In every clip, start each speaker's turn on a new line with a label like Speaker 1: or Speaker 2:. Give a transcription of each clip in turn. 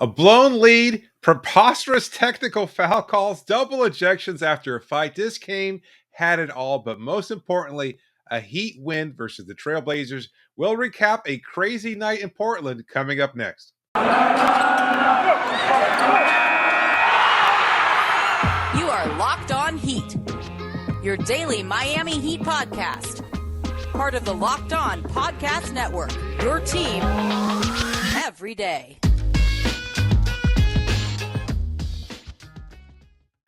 Speaker 1: A blown lead, preposterous technical foul calls, double ejections after a fight. This game had it all, but most importantly, a Heat win versus the Trailblazers. We'll recap a crazy night in Portland coming up next.
Speaker 2: You are Locked On Heat, your daily Miami Heat podcast. Part of the Locked On Podcast Network, your team every day.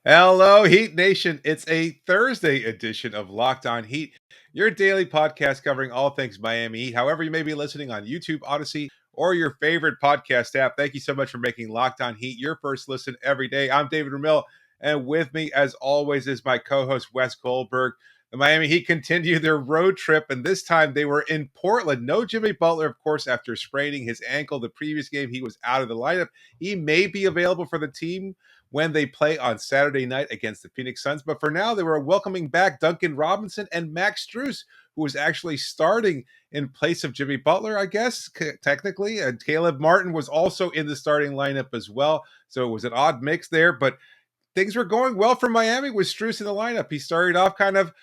Speaker 1: Hello, Heat Nation. It's a Thursday edition of Locked On Heat, your daily podcast covering all things Miami Heat. However, you may be listening on YouTube, Odyssey, or your favorite podcast app. Thank you so much for making Locked On Heat your first listen every day. I'm David Ramil, and with me, as always, is my co-host, Wes Goldberg. The Miami Heat continue their road trip, and this time they were in Portland. No Jimmy Butler, of course, after spraining his ankle the previous game. He was out of the lineup. He may be available for the team when they play on Saturday night against the Phoenix Suns. But for now, they were welcoming back Duncan Robinson and Max Strus, who was actually starting in place of Jimmy Butler, I guess, technically. And Caleb Martin was also in the starting lineup as well. So it was an odd mix there, but things were going well for Miami with Strus in the lineup. He started off kind of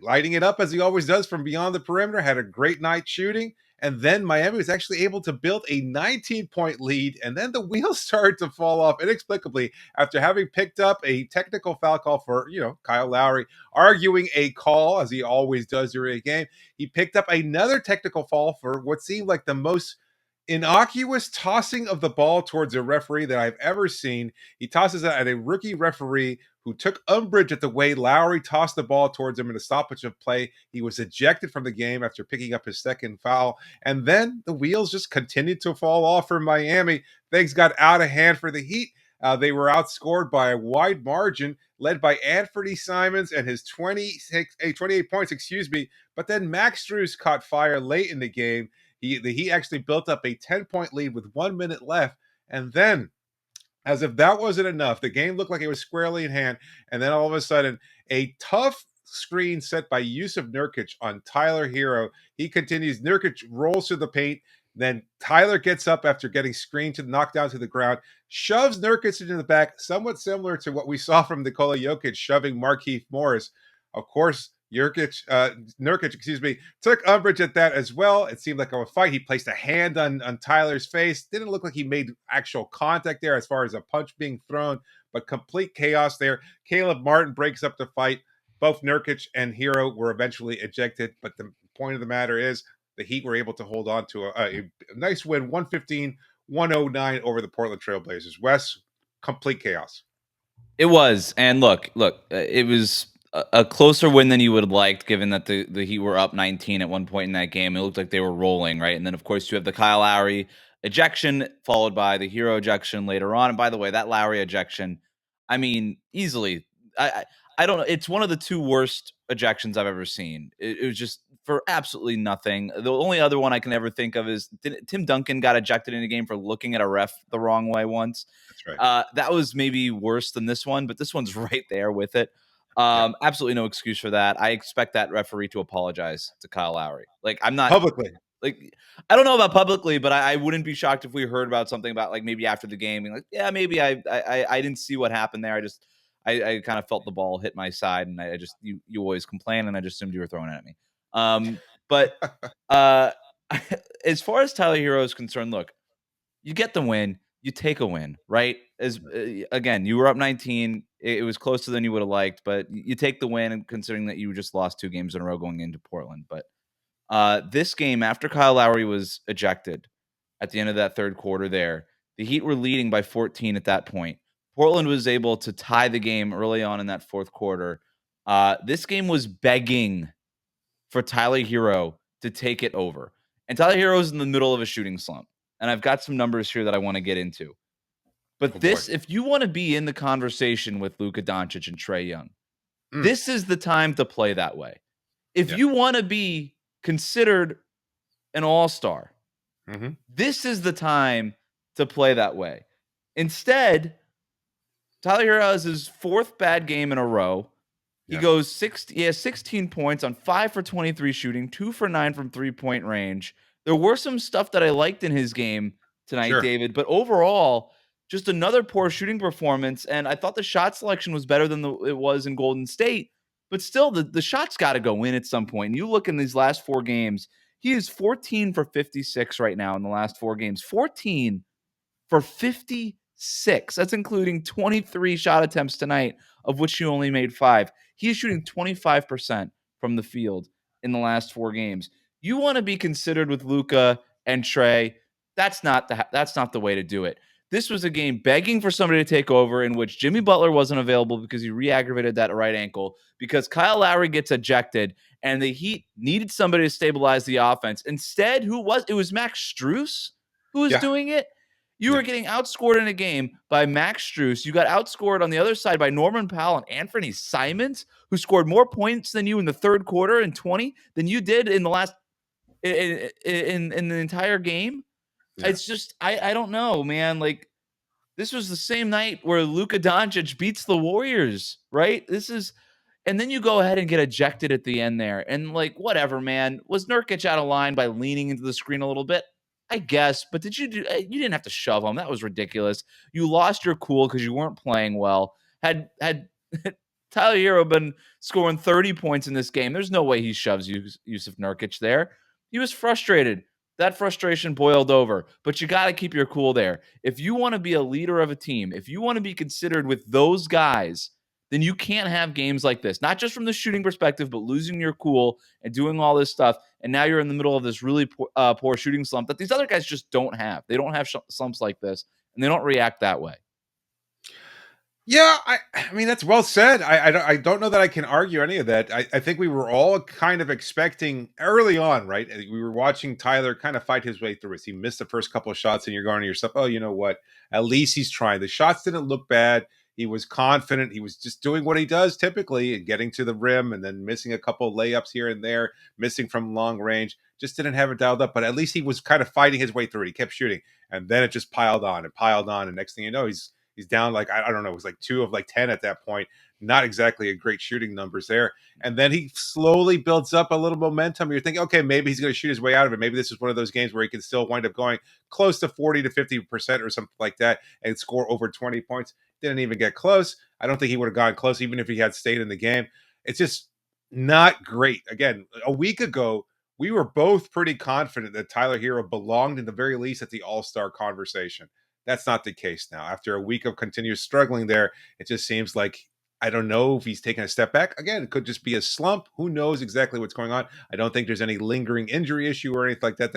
Speaker 1: lighting it up as he always does from beyond the perimeter, had a great night shooting. And then Miami was actually able to build a 19-point lead. And then the wheels started to fall off inexplicably after having picked up a technical foul call for, Kyle Lowry, arguing a call, as he always does during a game. He picked up another technical foul for what seemed like the most innocuous tossing of the ball towards a referee that I've ever seen. He tosses it at a rookie referee who took umbrage at the way Lowry tossed the ball towards him in a stoppage of play. He was ejected from the game after picking up his second foul. And then the wheels just continued to fall off for Miami. Things got out of hand for the Heat. They were outscored by a wide margin, led by Anthony Simons and his 28 points, But then Max Strus caught fire late in the game. He actually built up a 10-point lead with 1 minute left. And then, as if that wasn't enough, the game looked like it was squarely in hand. And then all of a sudden, a tough screen set by Yusuf Nurkic on Tyler Herro. He continues. Nurkic rolls to the paint. Then Tyler gets up after getting screened to knock down to the ground, shoves Nurkic into the back, somewhat similar to what we saw from Nikola Jokic shoving Markieff Morris. Of course, Nurkic, took umbrage at that as well. It seemed like a fight. He placed a hand on Tyler's face. Didn't look like he made actual contact there as far as a punch being thrown, but complete chaos there. Caleb Martin breaks up the fight. Both Nurkic and Herro were eventually ejected, but the point of the matter is the Heat were able to hold on to a nice win, 115-109 over the Portland Trailblazers. Wes, complete chaos.
Speaker 3: It was. And look, it was a closer win than you would have liked, given that the Heat were up 19 at one point in that game. It looked like they were rolling, right? And then, of course, you have the Kyle Lowry ejection, followed by the Herro ejection later on. And by the way, that Lowry ejection, I mean, easily, I don't know. It's one of the two worst ejections I've ever seen. It was just for absolutely nothing. The only other one I can ever think of is Tim Duncan got ejected in a game for looking at a ref the wrong way once.
Speaker 1: That's right.
Speaker 3: That was maybe worse than this one, but this one's right there with it. Absolutely no excuse for that. I expect that referee to apologize to Kyle Lowry. Like, I'm not
Speaker 1: publicly.
Speaker 3: Like, I don't know about publicly, but I wouldn't be shocked if we heard about something about, like, maybe after the game, being like, yeah, maybe I didn't see what happened there. I kind of felt the ball hit my side, and I just you always complain, and I just assumed you were throwing it at me. But as far as Tyler Herro is concerned, look, you get the win, you take a win, right? As again, you were up 19. It was closer than you would have liked, but you take the win, and considering that you just lost 2 games in a row going into Portland. But this game, after Kyle Lowry was ejected at the end of that third quarter there, the Heat were leading by 14 at that point. Portland was able to tie the game early on in that fourth quarter. This game was begging for Tyler Herro to take it over. And Tyler Herro is in the middle of a shooting slump. And I've got some numbers here that I want to get into. But if you want to be in the conversation with Luka Doncic and Trae Young, this is the time to play that way. If you want to be considered an all-star, this is the time to play that way. Instead, Tyler Herro has his 4th bad game in a row. He has 16 points on 5 for 23 shooting, 2 for 9 from 3-point range. There were some stuff that I liked in his game, tonight,
Speaker 1: Sure.
Speaker 3: David. But overall, just another poor shooting performance. And I thought the shot selection was better than it was in Golden State. But still, the shots got to go in at some point. And you look in these last 4 games, he is 14 for 56 right now in the last 4 games. 14 for 56. That's including 23 shot attempts tonight, of which he only made 5. He is shooting 25% from the field in the last 4 games. You want to be considered with Luka and Trae. That's not the way to do it. This was a game begging for somebody to take over, in which Jimmy Butler wasn't available because he re-aggravated that right ankle, because Kyle Lowry gets ejected, and the Heat needed somebody to stabilize the offense. Instead, it was Max Strus who was doing it. You were getting outscored in a game by Max Strus. You got outscored on the other side by Norman Powell and Anthony Simons, who scored more points than you in the third quarter in 20 than you did in the last in the entire game.
Speaker 1: Yeah.
Speaker 3: It's just I don't know, man. Like, this was the same night where Luka Doncic beats the Warriors, right? And then you go ahead and get ejected at the end there. And like, whatever, man. Was Nurkic out of line by leaning into the screen a little bit? I guess, but you didn't have to shove him. That was ridiculous. You lost your cool because you weren't playing well. Had Tyler Herro been scoring 30 points in this game, there's no way he shoves Yusuf Nurkic there. He was frustrated. That frustration boiled over, but you got to keep your cool there. If you want to be a leader of a team, if you want to be considered with those guys, then you can't have games like this, not just from the shooting perspective, but losing your cool and doing all this stuff. And now you're in the middle of this really poor shooting slump that these other guys just don't have. They don't have slumps like this, and they don't react that way.
Speaker 1: Yeah, I mean, that's well said. I don't know that I can argue any of that. I think we were all kind of expecting early on, right? We were watching Tyler kind of fight his way through it. He missed the first couple of shots, and you're going to yourself, oh, you know what? At least he's trying. The shots didn't look bad. He was confident. He was just doing what he does typically and getting to the rim and then missing a couple of layups here and there, missing from long range. Just didn't have it dialed up, but at least he was kind of fighting his way through it. He kept shooting, and then it just piled on and piled on. And next thing you know, he's down like, I don't know, it was like 2 of like 10 at that point. Not exactly a great shooting numbers there. And then he slowly builds up a little momentum. You're thinking, okay, maybe he's going to shoot his way out of it. Maybe this is one of those games where he can still wind up going close to 40 to 50% or something like that and score over 20 points. Didn't even get close. I don't think he would have gone close even if he had stayed in the game. It's just not great. Again, a week ago, we were both pretty confident that Tyler Herro belonged in the very least at the All-Star conversation. That's not the case now. After a week of continuous struggling there, it just seems like, I don't know if he's taking a step back. Again, it could just be a slump. Who knows exactly what's going on? I don't think there's any lingering injury issue or anything like that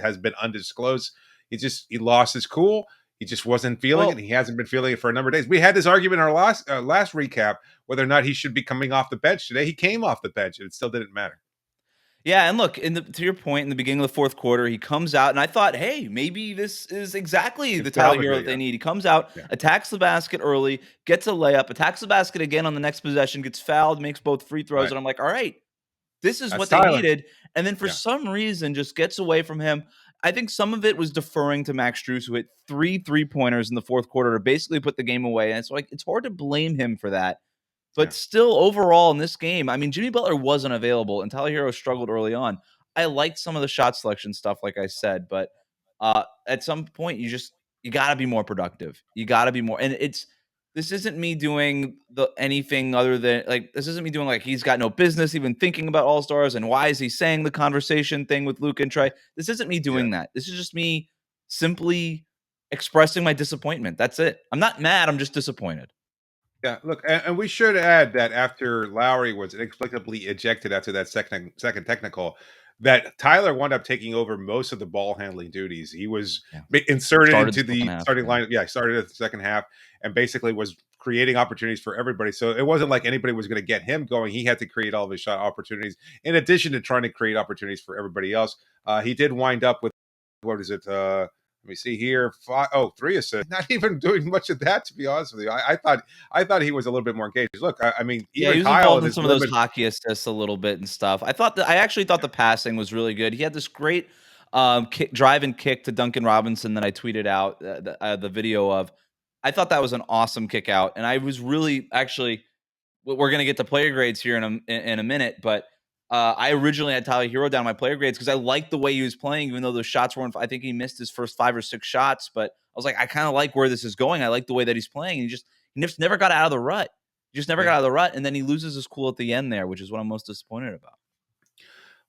Speaker 1: has been undisclosed. He lost his cool. He just wasn't feeling it. He hasn't been feeling it for a number of days. We had this argument in our last recap whether or not he should be coming off the bench today. He came off the bench, and it still didn't matter.
Speaker 3: Yeah, and look, to your point, in the beginning of the fourth quarter, he comes out, and I thought, hey, maybe this is exactly the Tyler Herro that they need. He comes out, attacks the basket early, gets a layup, attacks the basket again on the next possession, gets fouled, makes both free throws, and I'm like, all right, this is what they needed. And then for some reason, just gets away from him. I think some of it was deferring to Max Strus, who hit 3 3-pointers in the fourth quarter to basically put the game away. And so it's hard to blame him for that. But still, overall in this game, I mean, Jimmy Butler wasn't available, and Tyler Herro struggled early on. I liked some of the shot selection stuff, like I said, but at some point, you got to be more productive. You got to be more, and this isn't me doing anything other than this isn't me doing like he's got no business even thinking about All-Stars and why is he saying the conversation thing with Luka and Trae. This isn't me doing that. This is just me simply expressing my disappointment. That's it. I'm not mad. I'm just disappointed.
Speaker 1: Yeah, look, and we should add that after Lowry was inexplicably ejected after that second technical, that Tyler wound up taking over most of the ball handling duties. He was inserted into the starting line. Yeah, started at the second half and basically was creating opportunities for everybody. So it wasn't like anybody was going to get him going. He had to create all of his shot opportunities in addition to trying to create opportunities for everybody else. He did wind up with, what is it? Let me see here. 3 assists. Not even doing much of that, to be honest with you. I thought he was a little bit more engaged. Look, I mean, even
Speaker 3: he was
Speaker 1: Kyle
Speaker 3: involved in some of those hockey assists a little bit and stuff. I actually thought the passing was really good. He had this great drive and kick to Duncan Robinson that I tweeted out the video of. I thought that was an awesome kick out, and I was really actually. We're going to get to player grades here in a minute, but I originally had Tyler Herro down my player grades because I liked the way he was playing, even though those shots weren't. I think he missed his first 5 or 6 shots, but I was like, I kind of like where this is going. I like the way that he's playing. And he just never got out of the rut. He just never got out of the rut, and then he loses his cool at the end there, which is what I'm most disappointed about.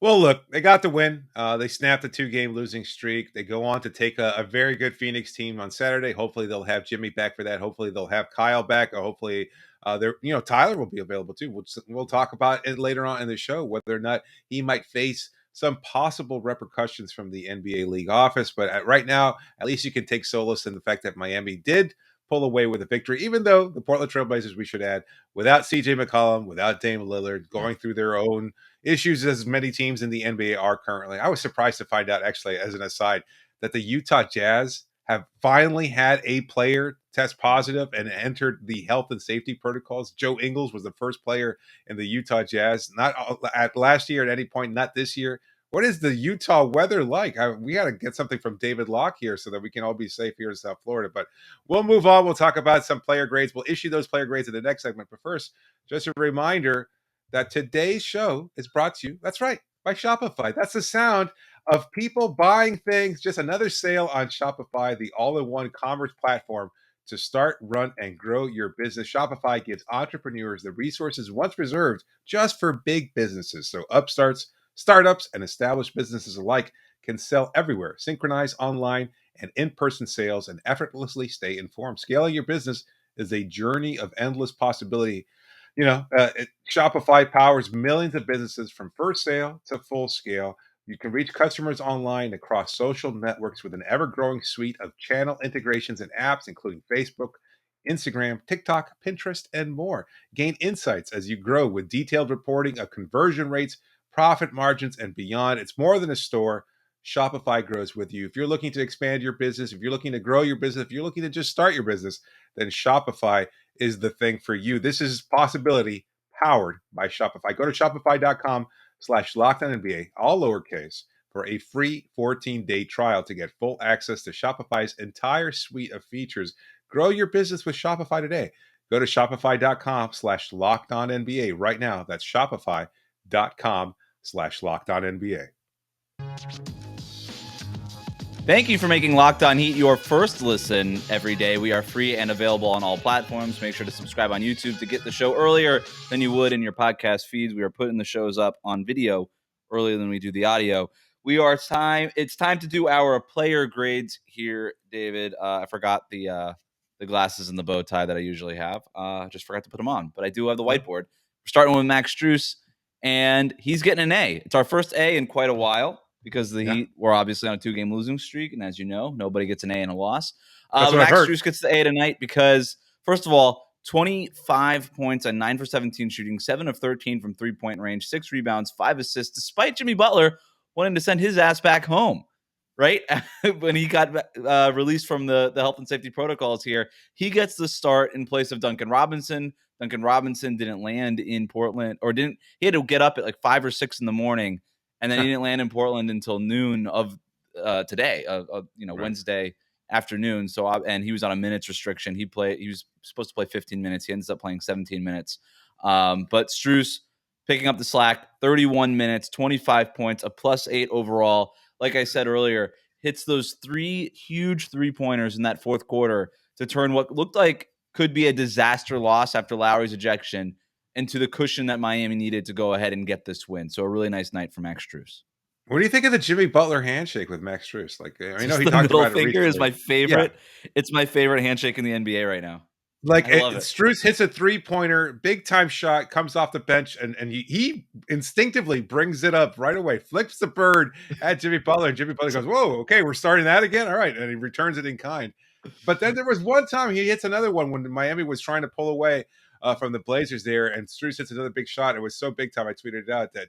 Speaker 1: Well, look, they got the win. They snapped a 2-game losing streak. They go on to take a very good Phoenix team on Saturday. Hopefully, they'll have Jimmy back for that. Hopefully, they'll have Kyle back. Or hopefully, Tyler will be available too. We'll talk about it later on in the show whether or not he might face some possible repercussions from the NBA league office. But right now, at least you can take solace in the fact that Miami did pull away with a victory, even though the Portland Trailblazers, we should add, without CJ McCollum, without Dame Lillard, going through their own issues as many teams in the NBA are currently. I was surprised to find out, actually, as an aside, that the Utah Jazz have finally had a player test positive and entered the health and safety protocols. Joe Ingles was the first player in the Utah Jazz, not at last year at any point, not this year. What is the Utah weather like? We got to get something from David Locke here so that we can all be safe here in South Florida. But we'll move on. We'll talk about some player grades. We'll issue those player grades in the next segment. But first, just a reminder that today's show is brought to you, that's right, by Shopify. That's the sound of people buying things. Just another sale on Shopify, the all-in-one commerce platform to start, run, and grow your business. Shopify gives entrepreneurs the resources once reserved just for big businesses. So upstarts, startups, and established businesses alike can sell everywhere, synchronize online and in-person sales, and effortlessly stay informed. Scaling your business is a journey of endless possibility. Shopify powers millions of businesses from first sale to full scale. You can reach customers online across social networks with an ever-growing suite of channel integrations and apps, including Facebook, Instagram, TikTok, Pinterest, and more. Gain insights as you grow with detailed reporting of conversion rates, profit margins, and beyond. It's more than a store. Shopify grows with you. If you're looking to expand your business, if you're looking to grow your business, if you're looking to just start your business, then Shopify is the thing for you. This is possibility powered by Shopify. Go to shopify.com/LockedOnNBA, all lowercase, for a free 14-day trial to get full access to Shopify's entire suite of features. Grow your business with Shopify today. Go to shopify.com/LockedOnNBA right now. That's shopify.com/LockedOnNBA.
Speaker 3: Thank you for making Locked On Heat your first listen every day. We are free and available on all platforms. Make sure to subscribe on YouTube to get the show earlier than you would in your podcast feeds. We are putting the shows up on video earlier than we do the audio. It's time to do our player grades here, David. I forgot the glasses and the bow tie that I usually have. Just forgot to put them on, but I do have the whiteboard. We're starting with Max Strus, and he's getting an A. It's our first A in quite a while, because the Heat were obviously on a 2-game losing streak, and as you know, nobody gets an A in a loss. Max Strus gets the A tonight because, first of all, 25 points on 9 for 17 shooting, 7 of 13 from three-point range, 6 rebounds, 5 assists, despite Jimmy Butler wanting to send his ass back home, right? When he got released from the health and safety protocols here, he gets the start in place of Duncan Robinson. Duncan Robinson didn't land in Portland, he had to get up at like 5 or 6 in the morning, and then he didn't land in Portland until noon of today, Wednesday afternoon. So, and he was on a minutes restriction. He was supposed to play 15 minutes. He ends up playing 17 minutes. But Strus picking up the slack, 31 minutes, 25 points, a +8 overall. Like I said earlier, hits those 3 huge 3-pointers in that fourth quarter to turn what looked like could be a disaster loss after Lowry's ejection into the cushion that Miami needed to go ahead and get this win. So a really nice night for Max Strus.
Speaker 1: What do you think of the Jimmy Butler handshake with Max Strus? Like, I know he
Speaker 3: the
Speaker 1: talked
Speaker 3: middle
Speaker 1: about it
Speaker 3: finger
Speaker 1: recently.
Speaker 3: is my favorite. Yeah. It's my favorite handshake in the NBA right now.
Speaker 1: Like, Strus hits a 3-pointer, big time shot, comes off the bench, and he instinctively brings it up right away, flips the bird at Jimmy Butler, and Jimmy Butler goes, "Whoa, okay, we're starting that again, all right," and he returns it in kind. But then there was one time he hits another one when Miami was trying to pull away from the Blazers there, and Strus hits another big shot. It was so big time, I tweeted it out that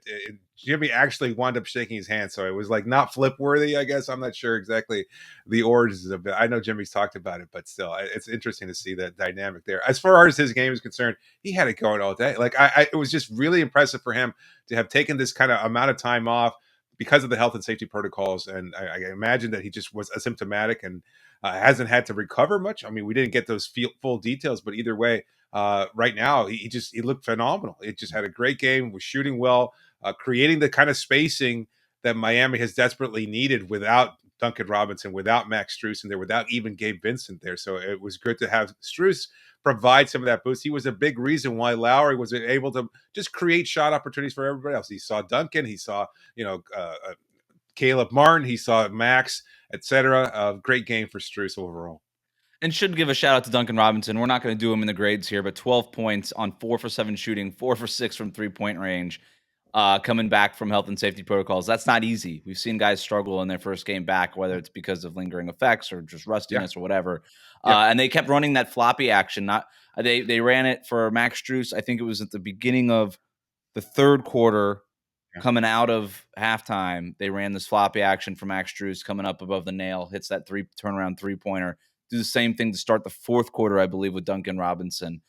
Speaker 1: Jimmy actually wound up shaking his hand, so it was like not flip worthy, I guess. I'm not sure exactly the origins of it. I know Jimmy's talked about it, but still, it's interesting to see that dynamic there. As far as his game is concerned, he had it going all day. Like, it was just really impressive for him to have taken this kind of amount of time off because of the health and safety protocols, and I imagine that he just was asymptomatic and hasn't had to recover much. I mean, we didn't get those full details, but either way, right now he looked phenomenal. It just had a great game, was shooting well, creating the kind of spacing that Miami has desperately needed without Duncan Robinson, without Max Strus in there, without even Gabe Vincent there. So it was good to have Strus provide some of that boost. He was a big reason why Lowry was able to just create shot opportunities for everybody else. He saw Duncan, he saw, Caleb Martin, he saw Max, etc. Great game for Strus overall.
Speaker 3: And should give a shout out to Duncan Robinson. We're not going to do him in the grades here, but 12 points on 4 for 7 shooting, 4 for 6 from 3-point range, coming back from health and safety protocols. That's not easy. We've seen guys struggle in their first game back, whether it's because of lingering effects or just rustiness or whatever. And they kept running that floppy action. They ran it for Max Strus. I think it was at the beginning of the third quarter. Coming out of halftime, they ran this floppy action for Max Strus coming up above the nail, hits that turnaround 3-pointer. Do the same thing to start the fourth quarter, I believe, with Duncan Robinson.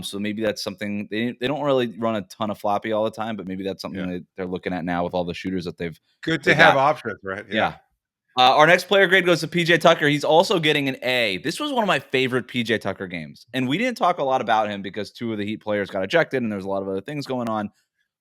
Speaker 3: So maybe that's something they don't really run a ton of floppy all the time, but maybe that's something that they're looking at now with all the shooters that they've
Speaker 1: good to have options, right?
Speaker 3: Yeah. Our next player grade goes to PJ Tucker. He's also getting an A. This was one of my favorite PJ Tucker games, and we didn't talk a lot about him because 2 of the Heat players got ejected, and there's a lot of other things going on.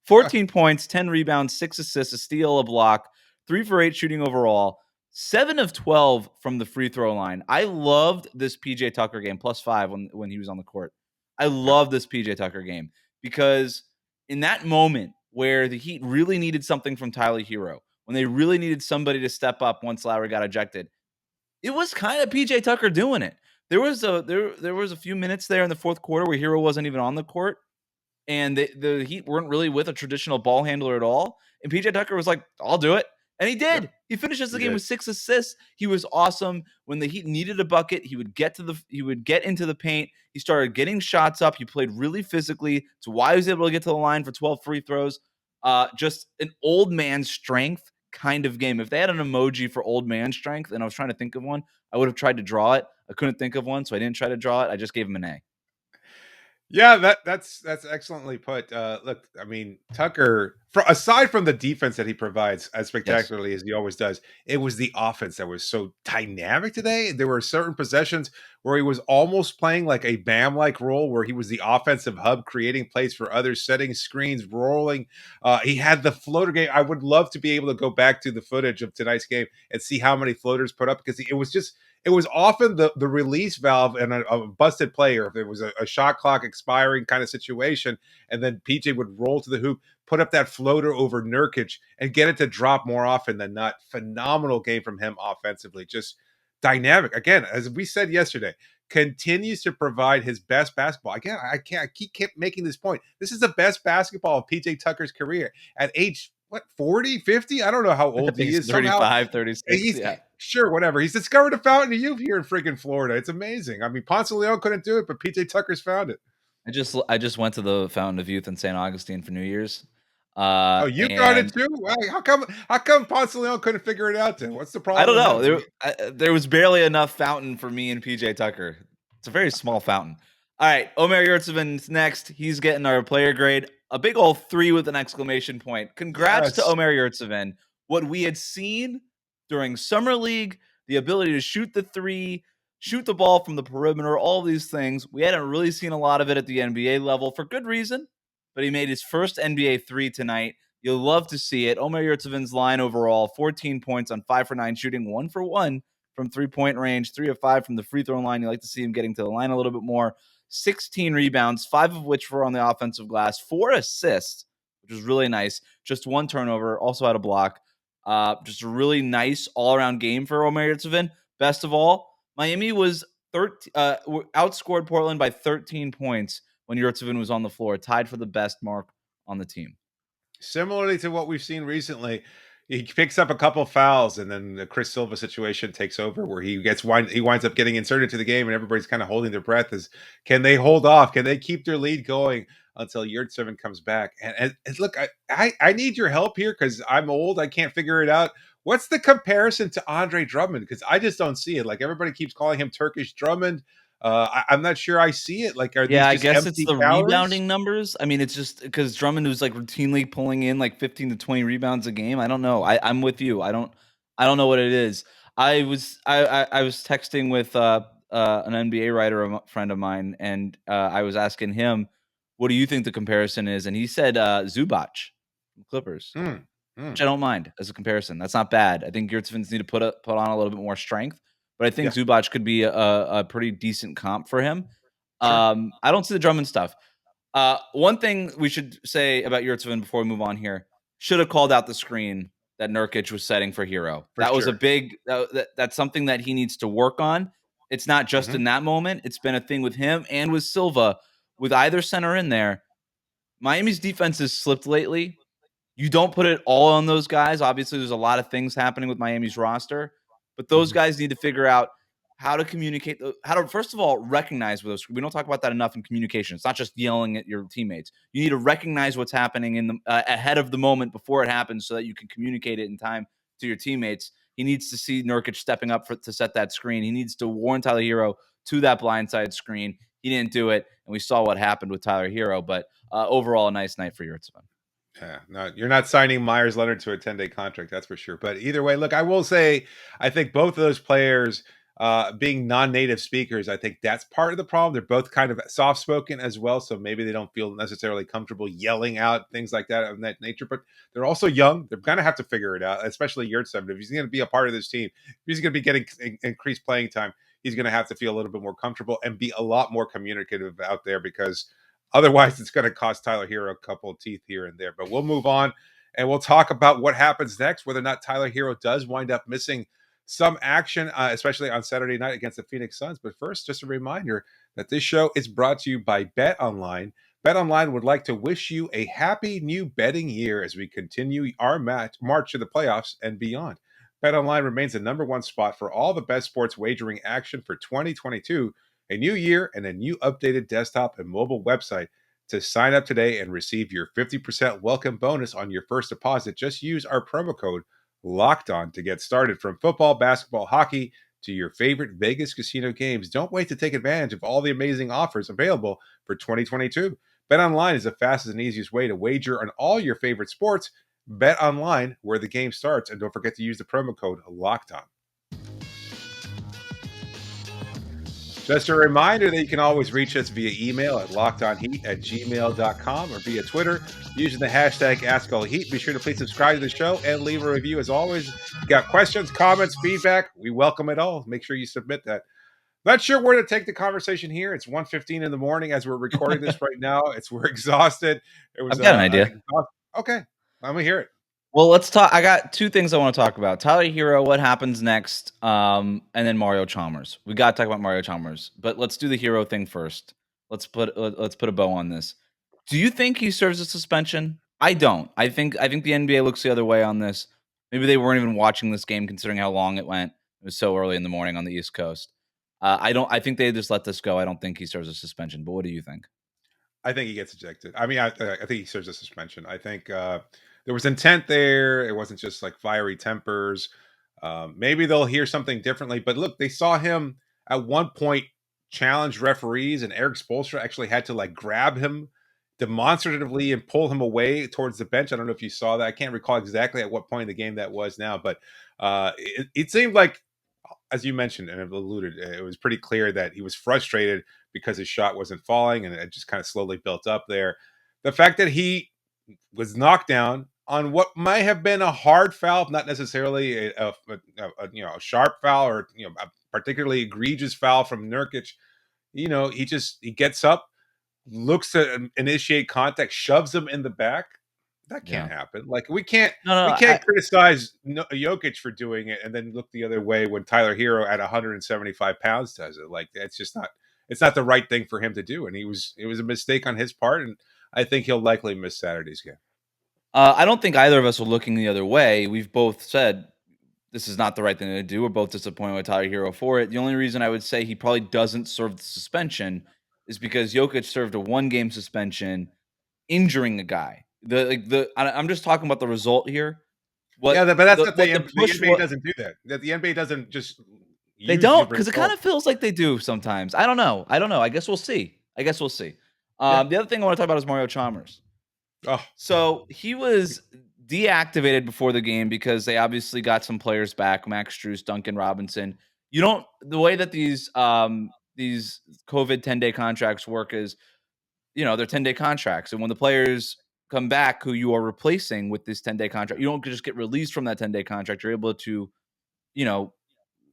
Speaker 3: 14 points, 10 rebounds, 6 assists, a steal, a block, 3 for 8 shooting overall, 7 of 12 from the free throw line. I loved this PJ Tucker game, +5 when he was on the court. I love this PJ Tucker game because in that moment where the Heat really needed something from Tyler Herro, when they really needed somebody to step up once Lowry got ejected, it was kind of PJ Tucker doing it. There was a few minutes there in the fourth quarter where Herro wasn't even on the court. And the Heat weren't really with a traditional ball handler at all. And PJ Tucker was like, I'll do it. And he did. Yep. He finishes the game with 6 assists. He was awesome. When the Heat needed a bucket, he would get into the paint. He started getting shots up. He played really physically. It's why he was able to get to the line for 12 free throws. Just an old man strength kind of game. If they had an emoji for old man strength, and I was trying to think of one, I would have tried to draw it. I couldn't think of one, so I didn't try to draw it. I just gave him an A.
Speaker 1: Yeah, that's excellently put. Look, I mean, Tucker, aside from the defense that he provides as spectacularly as he always does, it was the offense that was so dynamic today. There were certain possessions where he was almost playing like a Bam-like role, where he was the offensive hub, creating plays for others, setting screens, rolling. He had the floater game. I would love to be able to go back to the footage of tonight's game and see how many floaters put up, because it was often the release valve and a busted player. If there was a shot clock expiring kind of situation, and then PJ would roll to the hoop, put up that floater over Nurkic, and get it to drop more often than not. Phenomenal game from him offensively. Just dynamic. Again, as we said yesterday, continues to provide his best basketball. Again, I keep making this point. This is the best basketball of PJ Tucker's career at age, 40, 50? I don't know how old he is.
Speaker 3: 35, 36.
Speaker 1: Sure, whatever. He's discovered a fountain of youth here in freaking Florida. It's amazing. I mean, Ponce de Leon couldn't do it, but PJ Tucker's found it.
Speaker 3: I just went to the Fountain of Youth in St. Augustine for New Year's.
Speaker 1: You got it too? How come Ponce de Leon couldn't figure it out then? What's the problem?
Speaker 3: I don't know. There was barely enough fountain for me and PJ Tucker. It's a very small fountain. All right, Omer Yurtseven's next. He's getting our player grade. A big old 3 with an exclamation point. Congrats to Omer Yurtseven. What we had seen during Summer League, the ability to shoot the 3, shoot the ball from the perimeter, all these things. We hadn't really seen a lot of it at the NBA level for good reason, but he made his first NBA 3 tonight. You'll love to see it. Omer Yurtseven's line overall, 14 points on 5 for 9 shooting, 1 for 1 from 3-point range, 3 of 5 from the free throw line. You like to see him getting to the line a little bit more. 16 rebounds, 5 of which were on the offensive glass, 4 assists, which was really nice. Just 1 turnover, also had a block. Just a really nice all-around game for Omer Yurtseven. Best of all, Miami was outscored Portland by 13 points when Yurtseven was on the floor, tied for the best mark on the team.
Speaker 1: Similarly to what we've seen recently, he picks up a couple fouls, and then the Chris Silva situation takes over, where he winds up getting inserted into the game, and everybody's kind of holding their breath. Can they hold off? Can they keep their lead going until Yurtseven comes back? And look, I need your help here, because I'm old. I can't figure it out. What's the comparison to Andre Drummond? Because I just don't see it. Like, everybody keeps calling him Turkish Drummond. I'm not sure I see it. Like, I
Speaker 3: guess it's the rebounding numbers. I mean, it's just because Drummond was like routinely pulling in like 15 to 20 rebounds a game. I don't know. I'm with you. I don't know what it is. I was texting with an NBA writer, a friend of mine, and I was asking him, what do you think the comparison is? And he said Zubac. Clippers,
Speaker 1: Mm, mm.
Speaker 3: which I don't mind as a comparison. That's not bad. I think Yurtsevens need to put on a little bit more strength, but I think
Speaker 1: Yeah,
Speaker 3: Zubac could be a pretty decent comp for him.
Speaker 1: sure.
Speaker 3: I don't see the Drummond stuff. One thing we should say about Yurtseven before we move on here, should have called out the screen that Nurkic was setting for Herro.
Speaker 1: For
Speaker 3: That was a
Speaker 1: sure.
Speaker 3: big that's something that he needs to work on. It's not just
Speaker 1: Mhm.
Speaker 3: in that moment. It's been a thing with him and with Silva. With either center in there, Miami's defense has slipped lately. You don't put it all on those guys. Obviously, there's a lot of things happening with Miami's roster, but those
Speaker 1: Mhm.
Speaker 3: guys need to figure out how to communicate, how to, first of all, recognize with those. We don't talk about that enough in communication. It's not just yelling at your teammates. You need to recognize what's happening in the ahead of the moment before it happens so that you can communicate it in time to your teammates. He needs to see Nurkic stepping up to set that screen. He needs to warn Tyler Herro to that blindside screen. He didn't do it, and we saw what happened with Tyler Herro, but overall, a nice night for Yurtseven.
Speaker 1: Yeah, no, you're not signing Myers Leonard to a 10-day contract, that's for sure. But either way, look, I will say, I think both of those players, being non-native speakers, I think that's part of the problem. They're both kind of soft-spoken as well, so maybe they don't feel necessarily comfortable yelling out things like that of that nature. But they're also young; they're going to have to figure it out. Especially Yurtseven, if he's going to be a part of this team, if he's going to be getting increased playing time, he's going to have to feel a little bit more comfortable and be a lot more communicative out there because otherwise, it's going to cost Tyler Herro a couple of teeth here and there. But we'll move on and we'll talk about what happens next, whether or not Tyler Herro does wind up missing some action, especially on Saturday night against the Phoenix Suns. But first, just a reminder that this show is brought to you by Bet Online. Bet Online would like to wish you a happy new betting year as we continue our march to the playoffs and beyond. Bet Online remains the number one spot for all the best sports wagering action for 2022, a new year, and a new updated desktop and mobile website. To sign up today and receive your 50% welcome bonus on your first deposit, just use our promo code Locked On to get started. From football, basketball, hockey to your favorite Vegas casino games, don't wait to take advantage of all the amazing offers available for 2022. Bet Online is the fastest and easiest way to wager on all your favorite sports. Bet Online, where the game starts, and don't forget to use the promo code Locked On. Just a reminder that you can always reach us via email at lockedonheat@gmail.com or via Twitter using the hashtag AskAllHeat. Be sure to please subscribe to the show and leave a review. As always, got questions, comments, feedback, we welcome it all. Make sure you submit that. Not sure where to take the conversation here. It's 1:15 in the morning as we're recording this right now. We're exhausted. It was
Speaker 3: I've got an idea.
Speaker 1: Okay. I'm gonna hear it.
Speaker 3: Well, let's talk. I got two things I want to talk about. Tyler Herro, what happens next? And then Mario Chalmers. We got to talk about Mario Chalmers, but let's do the Herro thing first. Let's put a bow on this. Do you think he serves a suspension? I don't. I think the NBA looks the other way on this. Maybe they weren't even watching this game considering how long it went. It was so early in the morning on the East Coast. I don't. I think they just let this go. I don't think he serves a suspension. But what do you think?
Speaker 1: I think he gets ejected. I mean, I think he serves a suspension. I think there was intent there. It wasn't just like fiery tempers. Maybe they'll hear something differently. But look, they saw him at one point challenge referees, and Eric Spoelstra actually had to like grab him demonstratively and pull him away towards the bench. I don't know if you saw that. I can't recall exactly at what point in the game that was now, but it seemed like, as you mentioned and have alluded, it was pretty clear that he was frustrated because his shot wasn't falling and it just kind of slowly built up there. The fact that he was knocked down on what might have been a hard foul, not necessarily a sharp foul or a particularly egregious foul from Nurkic. He gets up, looks to initiate contact, shoves him in the back. That
Speaker 3: Yeah.
Speaker 1: can't happen. Like we can't
Speaker 3: No.
Speaker 1: criticize Jokic for doing it and then look the other way when Tyler Herro at 175 pounds does it. Like it's just not. It's not the right thing for him to do, and it was a mistake on his part, and I think he'll likely miss Saturday's game.
Speaker 3: I don't think either of us are looking the other way. We've both said this is not the right thing to do. We're both disappointed with Tyler Herro for it. The only reason I would say he probably doesn't serve the suspension is because Jokic served a 1-game suspension, injuring a guy. I'm just talking about the result here.
Speaker 1: But that's not
Speaker 3: the
Speaker 1: NBA doesn't do that. That the NBA doesn't just
Speaker 3: they
Speaker 1: use
Speaker 3: don't,
Speaker 1: the
Speaker 3: because it kind of
Speaker 1: result.
Speaker 3: feels like they do sometimes. I don't know. I guess we'll see.
Speaker 1: Yeah.
Speaker 3: The other thing I want to talk about is Mario Chalmers.
Speaker 1: Oh,
Speaker 3: So he was deactivated before the game because they obviously got some players back, Max Strus, Duncan Robinson. The way that these COVID 10-day contracts work is, they're 10-day contracts. And when the players come back who you are replacing with this 10-day contract. You don't just get released from that 10-day contract. You're able to,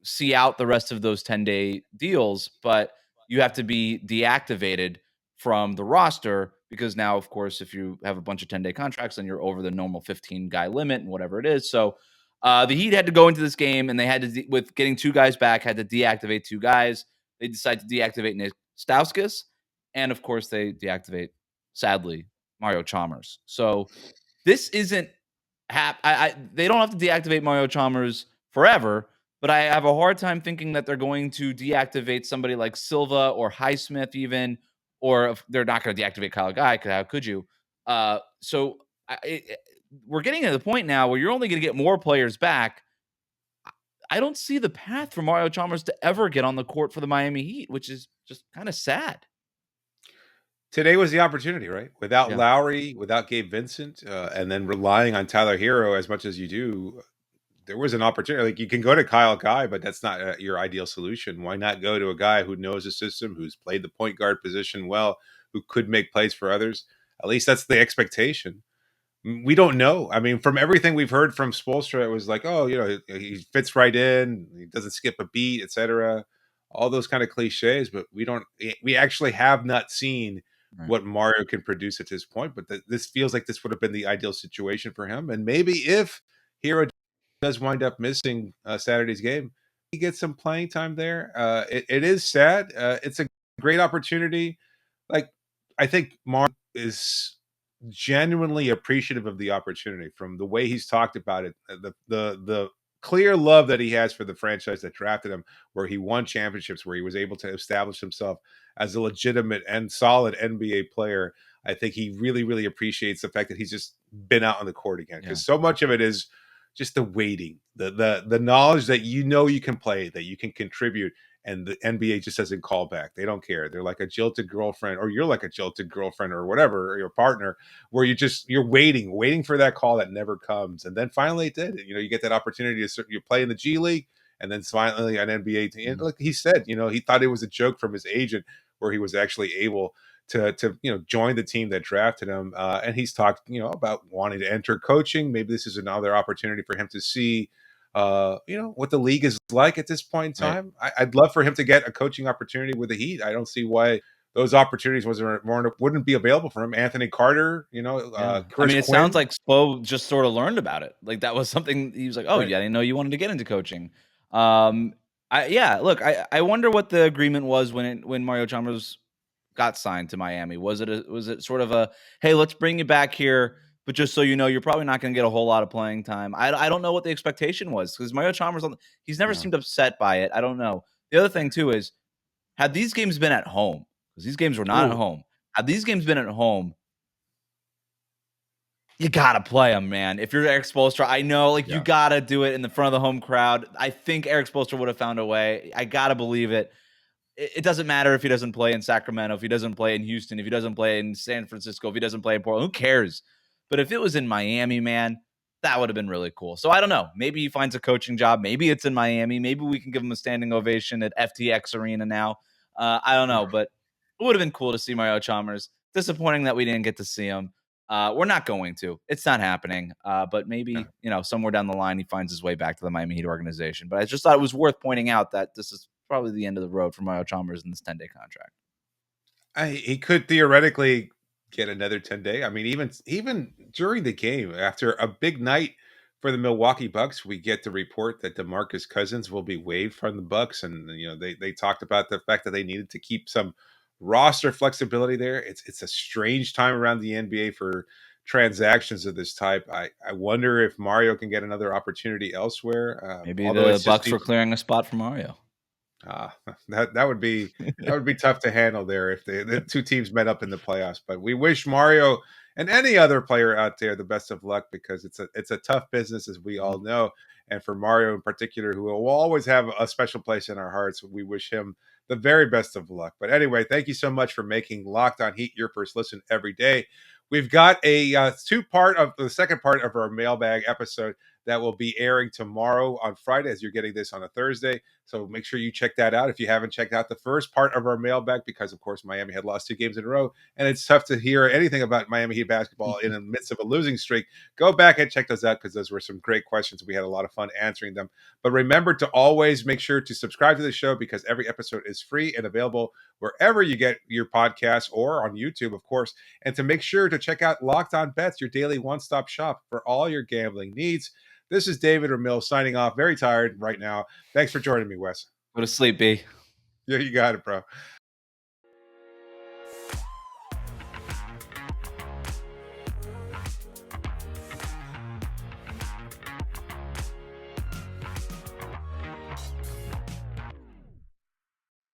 Speaker 3: see out the rest of those 10-day deals, but you have to be deactivated from the roster because now, of course, if you have a bunch of 10-day contracts, then you're over the normal 15-guy limit and whatever it is. So the Heat had to go into this game, and they had to, with getting 2 guys back, had to deactivate 2 guys. They decided to deactivate Nick Stauskas, and of course, they deactivate, sadly, Mario Chalmers. So this isn't they don't have to deactivate Mario Chalmers forever, but I have a hard time thinking that they're going to deactivate somebody like Silva or Highsmith even, or if they're not going to deactivate Kyle Guy, because how could you? So we're getting to the point now where you're only going to get more players back. I don't see the path for Mario Chalmers to ever get on the court for the Miami Heat, which is just kind of sad.
Speaker 1: Today was the opportunity, right? Without
Speaker 3: Yeah.
Speaker 1: Lowry, without Gabe Vincent, and then relying on Tyler Herro as much as you do, there was an opportunity. Like, you can go to Kyle Guy, but that's not your ideal solution. Why not go to a guy who knows the system, who's played the point guard position well, who could make plays for others? At least that's the expectation. We don't know. I mean, from everything we've heard from Spoelstra, it was like, oh, he fits right in, he doesn't skip a beat, etc. All those kind of cliches, but we actually have not seen what Mario can produce at this point. But this feels like this would have been the ideal situation for him. And maybe if Hero does wind up missing Saturday's game, he gets some playing time there. It is sad. It's a great opportunity. Like, I think Mario is genuinely appreciative of the opportunity from the way he's talked about it, the clear love that he has for the franchise that drafted him, where he won championships, where he was able to establish himself as a legitimate and solid NBA player. I think he really, really appreciates the fact that he's just been out on the court again, because so much of it is just the waiting, the knowledge that you can play, that you can contribute, and the NBA just doesn't call back. They don't care. They're like a jilted girlfriend, or you're like a jilted girlfriend, or whatever, or your partner, where you're waiting for that call that never comes, and then finally it did. You get that opportunity to you play in the G League, and then finally an NBA team. And like he said, he thought it was a joke from his agent, where he was actually able to join the team that drafted him. And he's talked about wanting to enter coaching. Maybe this is another opportunity for him to see what the league is like at this point in time. Right. I'd love for him to get a coaching opportunity with the Heat. I don't see why those opportunities wouldn't be available for him. Anthony Carter,
Speaker 3: I mean, it sounds like Spo just sort of learned about it. Like, that was something he was like, oh, right. Yeah, I didn't know you wanted to get into coaching. Look, I wonder what the agreement was when Mario Chalmers got signed to Miami. Was it sort of a, hey, let's bring you back here, but just so you know, you're probably not going to get a whole lot of playing time. I don't know what the expectation was, because Mario Chalmers, he's never seemed upset by it. I don't know. The other thing too is, had these games been at home, because these games were not at home. Had these games been at home, you gotta play them, man. If you're Eric Spoelstra, I know, you gotta do it in the front of the home crowd. I think Eric Spoelstra would have found a way. I gotta believe it. It doesn't matter if he doesn't play in Sacramento, if he doesn't play in Houston, if he doesn't play in San Francisco, if he doesn't play in Portland, who cares? But if it was in Miami, man, that would have been really cool. So I don't know. Maybe he finds a coaching job. Maybe it's in Miami. Maybe we can give him a standing ovation at FTX Arena now. I don't know, but it would have been cool to see Mario Chalmers. Disappointing that we didn't get to see him. We're not going to. It's not happening. But maybe, somewhere down the line, he finds his way back to the Miami Heat organization. But I just thought it was worth pointing out that this is probably the end of the road for Mario Chalmers in this 10-day contract.
Speaker 1: He could theoretically get another 10-day. I mean, even during the game, after a big night for the Milwaukee Bucks, we get the report that DeMarcus Cousins will be waived from the Bucks, and they talked about the fact that they needed to keep some roster flexibility there. It's a strange time around the NBA for transactions of this type. I wonder if Mario can get another opportunity elsewhere.
Speaker 3: Maybe the Bucks were clearing a spot for Mario.
Speaker 1: That would be tough to handle there if the two teams met up in the playoffs. But we wish Mario and any other player out there the best of luck, because it's a tough business, as we all know. And for Mario in particular, who will always have a special place in our hearts, we wish him the very best of luck. But anyway, thank you so much for making Locked On Heat your first listen every day. We've got a second part of our mailbag episode that will be airing tomorrow on Friday as you're getting this on a Thursday. So make sure you check that out if you haven't checked out the first part of our mailbag, because of course Miami had lost 2 games in a row, and it's tough to hear anything about Miami Heat basketball in the midst of a losing streak. Go back and check those out because those were some great questions. We had a lot of fun answering them. But remember to always make sure to subscribe to the show, because every episode is free and available wherever you get your podcasts, or on YouTube, of course. And to make sure to check out Locked On Bets, your daily one-stop shop for all your gambling needs. This is David Ramil signing off. Very tired right now. Thanks for joining me, Wes.
Speaker 3: Go to sleep, B.
Speaker 1: Yeah, you got it, bro.